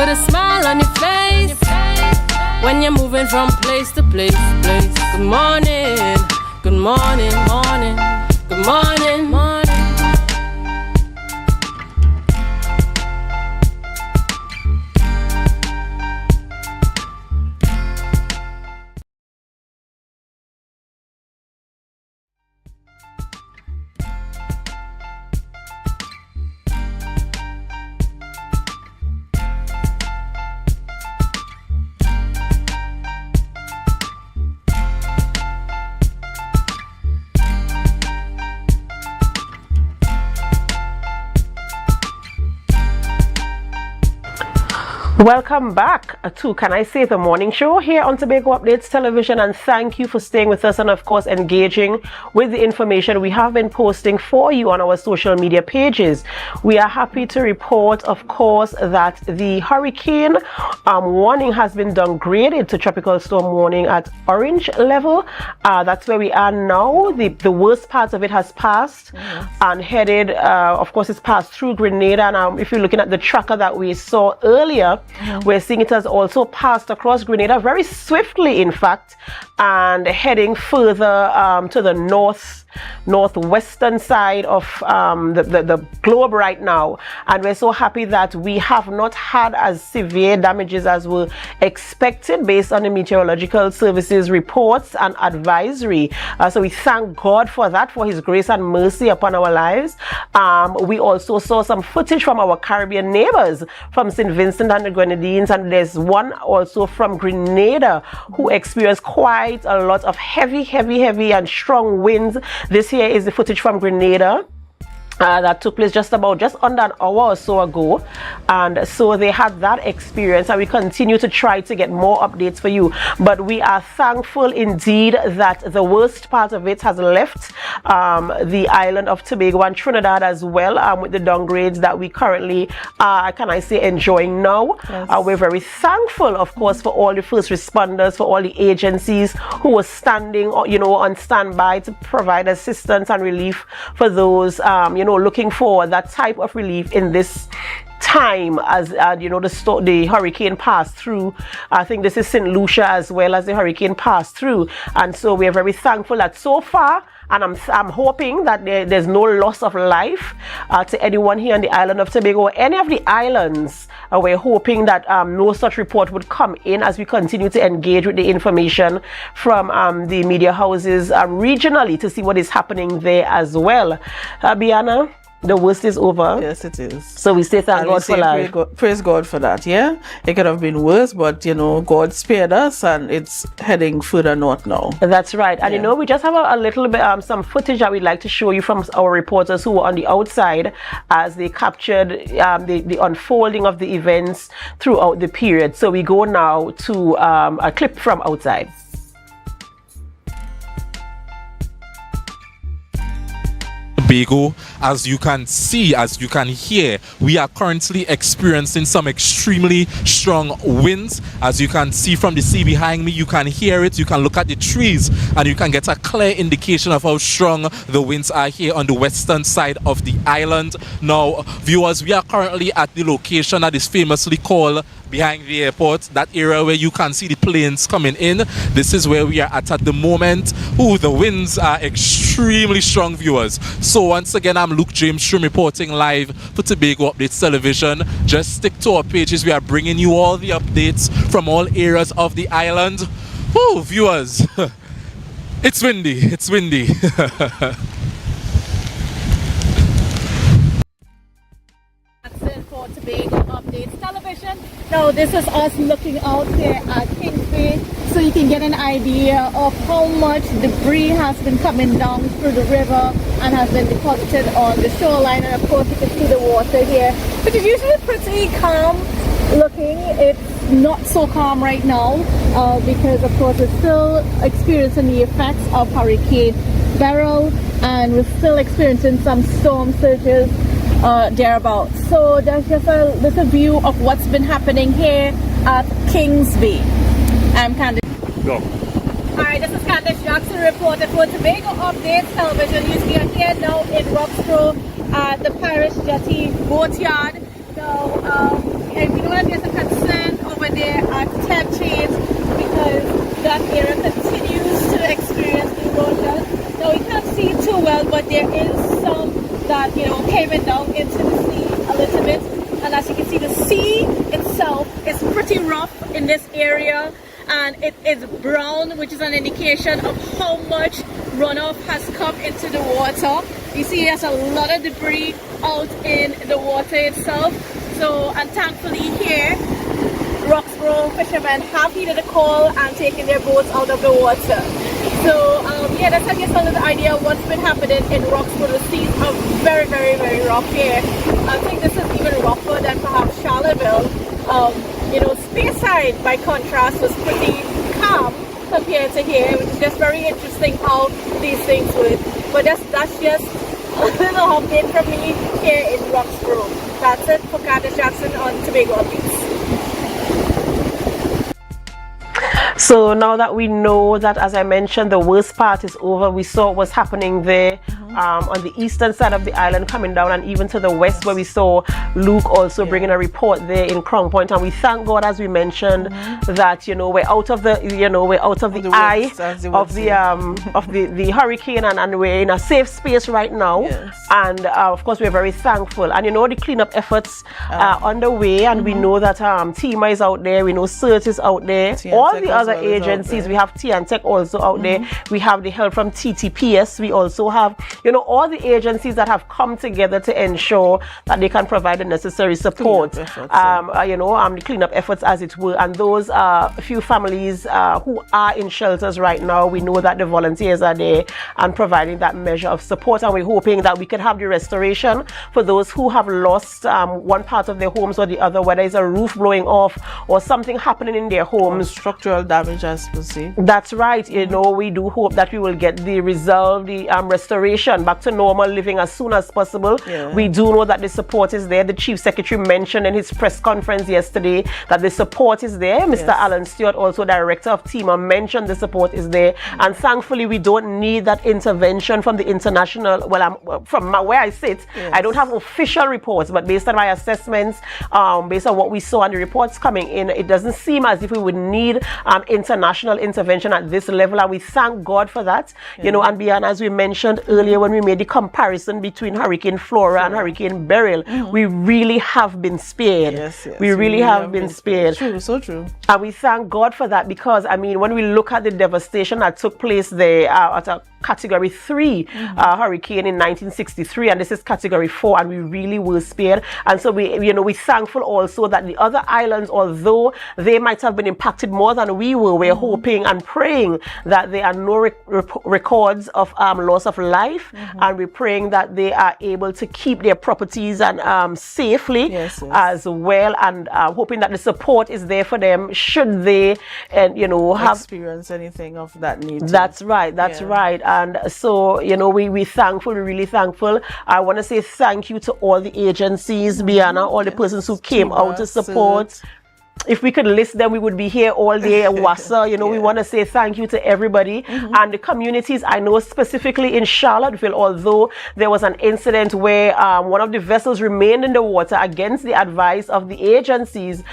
put a smile on your face when you're moving from place to place. Good morning, good morning, morning, good morning, morning. Welcome back to Can I Say the Morning Show here on Tobago Updates Television, and thank you for staying with us and of course engaging with the information we have been posting for you on our social media pages. We are happy to report, of course, that the hurricane warning has been downgraded to tropical storm warning at orange level. That's where we are now. The worst part of it has passed and headed, of course, it's passed through Grenada. And if you're looking at the tracker that we saw earlier, we're seeing it has also passed across Grenada very swiftly, in fact, and heading further to the northwestern side of the globe right now. And we're so happy that we have not had as severe damages as were expected based on the Meteorological Services reports and advisory. So we thank God for that, for his grace and mercy upon our lives. We also saw some footage from our Caribbean neighbors, from St. Vincent and the Grenadines, and there's one also from Grenada who experienced quite a lot of heavy and strong winds. This here is the footage from Grenada. That took place just under an hour or so ago, and so they had that experience, and we continue to try to get more updates for you. But we are thankful indeed that the worst part of it has left the island of Tobago and Trinidad as well, with the downgrades that we currently enjoying now. Yes. We're very thankful, of course, for all the first responders, for all the agencies who were standing on standby to provide assistance and relief for those looking for that type of relief in this time as the hurricane passed through. I think this is St. Lucia as well as the hurricane passed through, and so we are very thankful that so far, and I'm hoping that there's no loss of life to anyone here on the island of Tobago or any of the islands. We're hoping that no such report would come in as we continue to engage with the information from the media houses regionally to see what is happening there as well. Biana, the worst is over. Yes, it is. So we say thank God for life. Praise God for that. Yeah, it could have been worse, but God spared us, and it's heading further north now. That's right. And we just have a little bit some footage that we'd like to show you from our reporters who were on the outside as they captured the unfolding of the events throughout the period. So we go now to a clip from outside. Tobago, as you can see, as you can hear, we are currently experiencing some extremely strong winds. As you can see from the sea behind me, you can hear it, you can look at the trees, and you can get a clear indication of how strong the winds are here on the western side of the island. Now, viewers, we are currently at the location that is famously called behind the airport, that area where you can see the planes coming in. This is where we are at the moment. The winds are extremely strong, viewers. So once again, I'm Luke James Shroom reporting live for Tobago Updates Television. Just stick to our pages. We are bringing you all the updates from all areas of the island. Viewers, it's windy, it's windy. For Tobago Updates Television. Now this is us looking out here at Kings Bay, so you can get an idea of how much debris has been coming down through the river and has been deposited on the shoreline. And of course you can see the water here, which is usually pretty calm looking. It's not so calm right now because of course we're still experiencing the effects of Hurricane Beryl, and we're still experiencing some storm surges thereabouts. So that's just a view of what's been happening here at Kings Bay. I'm Candice. Go. Alright, this is Candice Jackson, reporter for Tobago Updates Television. We are here now in Roxborough at the Parish Jetty Boatyard. Now, we know that there's a concern over there at 10 chains because that area continues to experience erosion. Now we can't see too well, but there is some that caving down into the sea a little bit. And as you can see, the sea itself is pretty rough in this area, and it is brown, which is an indication of how much runoff has come into the water. You see there's a lot of debris out in the water itself. So, and thankfully here, Roxborough fishermen have heeded the call and taken their boats out of the water. So yeah, that's I guess a little idea of what's been happening in Roxborough. The seas are very, very, very rough here. I think this is even rougher than perhaps Charleville. Speyside by contrast was pretty calm compared to here, which is just very interesting how these things work. But that's just a little update from me here in Roxborough. That's it for Candace Jackson on Tobago Updates. So now that we know that, as I mentioned, the worst part is over, we saw what was happening there on the eastern side of the island coming down, and even to the west where we saw Luke also bringing a report there in Crown Point. And we thank God, as we mentioned, that we're out of the eye of the hurricane, and we're in a safe space right now. And of course we're very thankful. And the cleanup efforts are underway, and we know that TEMA is out there, we know CERT is out there, all the other agencies. We have T&Tech also out there. We have the help from TTPS. We also have all the agencies that have come together to ensure that they can provide the necessary support, the cleanup efforts, as it were. And those few families who are in shelters right now, we know that the volunteers are there and providing that measure of support, and we're hoping that we can have the restoration for those who have lost one part of their homes or the other, whether it's a roof blowing off or something happening in their homes, structural damage, as per se. That's right. We do hope that we will get the restoration back to normal living as soon as possible. We do know that the support is there. The Chief Secretary mentioned in his press conference yesterday that the support is there. Mr. Alan Stewart, also Director of TEMA, mentioned the support is there. And thankfully, we don't need that intervention from the international. Well, from where I sit, I don't have official reports, but based on my assessments, based on what we saw and the reports coming in, it doesn't seem as if we would need international intervention at this level, and we thank God for that. And beyond, as we mentioned earlier when we made the comparison between Hurricane Flora and Hurricane Beryl, we really have been spared. We really have been spared. True, so true. And we thank God for that, because when we look at the devastation that took place there at a Category 3 hurricane in 1963, and this is Category 4, and we really were spared. And so we're thankful also that the other islands, although they might have been impacted more than we were, we're hoping and praying that there are no records of loss of life, and we're praying that they are able to keep their properties and safely as well, and hoping that the support is there for them should they have experience anything of that nature. That's right. And so we're thankful, we're really thankful. I want to say thank you to all the agencies, Biana, all the persons who came out to support. If we could list them, we would be here all day. Wassa, we want to say thank you to everybody and the communities. I know specifically in Charlottesville, although there was an incident where one of the vessels remained in the water against the advice of the agencies,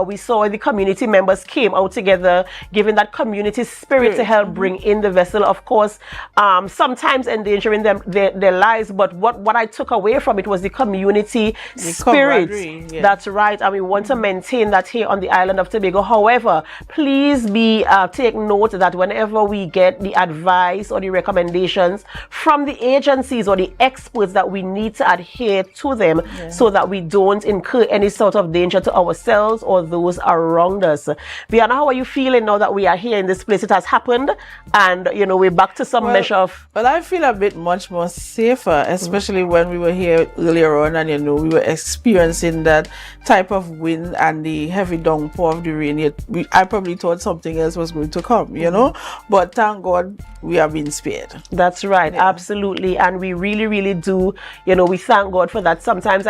we saw the community members came out together, giving that community spirit to help bring in the vessel. Of course, sometimes endangering their lives, but what I took away from it was the community spirit. That's right, and we want to maintain that here on the island of Tobago. However, please take note that whenever we get the advice or the recommendations from the agencies or the experts, that we need to adhere to them so that we don't incur any sort of danger to ourselves or those around us. Viana, how are you feeling now that we are here in this place? It has happened, and we're back to some measure of... Well, I feel a bit much more safer, especially when we were here earlier on, and we were experiencing that type of wind and the heavy downpour downpour of the rain. I probably thought something else was going to come, you know, but thank God we have been spared. That's right, absolutely. And we really, really do, you know, we thank God for that. Sometimes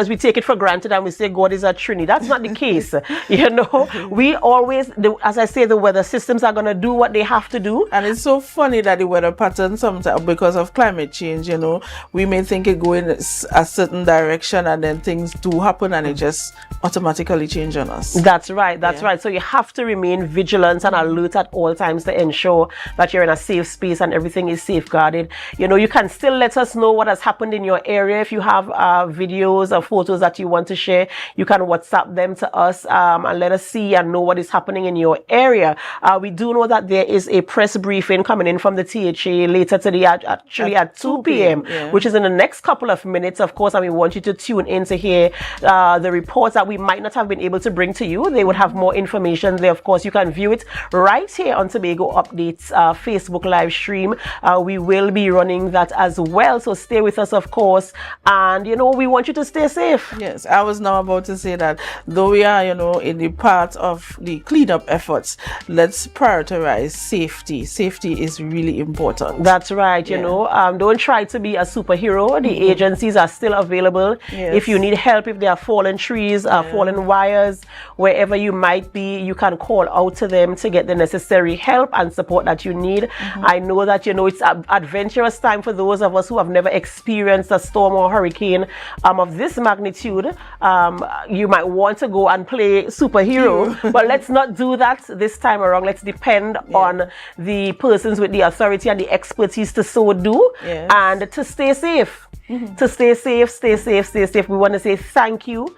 we take it for granted and we say God is a Trinity. That's not the case. You know, we always, as I say, the weather systems are going to do what they have to do. And it's so funny that the weather pattern sometimes, because of climate change, you know, we may think it go in a certain direction and then things do happen and it just automatically change on us. That's right, right. So you have to remain vigilant and alert at all times to ensure that you're in a safe space and everything is safeguarded. You know, you can still let us know what has happened in your area. If you have videos or photos that you want to share, you can WhatsApp them to us and let us see and know what is happening in your area. We do know that there is a press briefing coming in from the THA later today, actually at 2 p.m., which is in the next couple of minutes, of course, and we want you to tune in to hear the reports that we might not have been able to bring to you. They would have more information there. Of course, you can view it right here on Tobago Updates Facebook live stream. We will be running that as well, so stay with us, of course, and you know, we want you to stay safe. Yes, I was now about to say that though we are, you know, in the part of the cleanup efforts, let's prioritize safety. Safety is really important. That's right. You know, don't try to be a superhero. The agencies are still available. If you need help, if there are fallen trees, fallen wires, wherever you might be, you can call out to them to get the necessary help and support that you need. I know that, you know, it's an adventurous time for those of us who have never experienced a storm or hurricane of this magnitude. You might want to go and play superhero, but let's not do that this time around. Let's depend on the persons with the authority and the expertise to so do, and to stay safe. To stay safe, stay safe, stay safe. We want to say thank you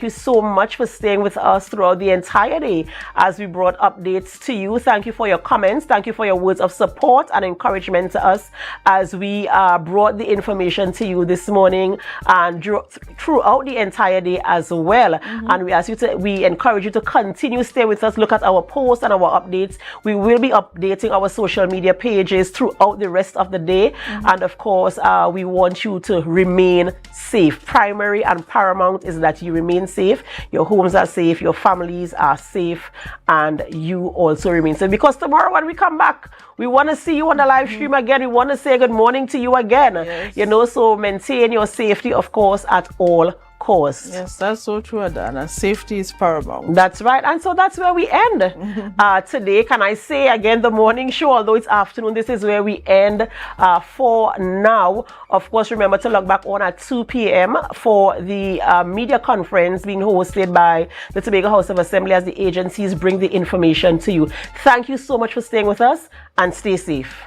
so much for staying with us throughout the entire day as we brought updates to you. Thank you for your comments. Thank you for your words of support and encouragement to us as we brought the information to you this morning and throughout the entire day as well. And we encourage you to continue stay with us. Look at our posts and our updates. We will be updating our social media pages throughout the rest of the day, and of course we want you to remain safe. Primary and paramount is that you remain safe, your homes are safe, your families are safe, and you also remain safe, because tomorrow when we come back, we want to see you on the live stream again. We want to say good morning to you again. You know, so maintain your safety, of course, at all costs. Yes, that's so true, Adana. Safety is paramount. That's right. And so that's where we end today. Can I say again, the morning show, although it's afternoon, this is where we end for now. Of course, remember to log back on at 2 p.m. for the media conference being hosted by the Tobago House of Assembly as the agencies bring the information to you. Thank you so much for staying with us and stay safe.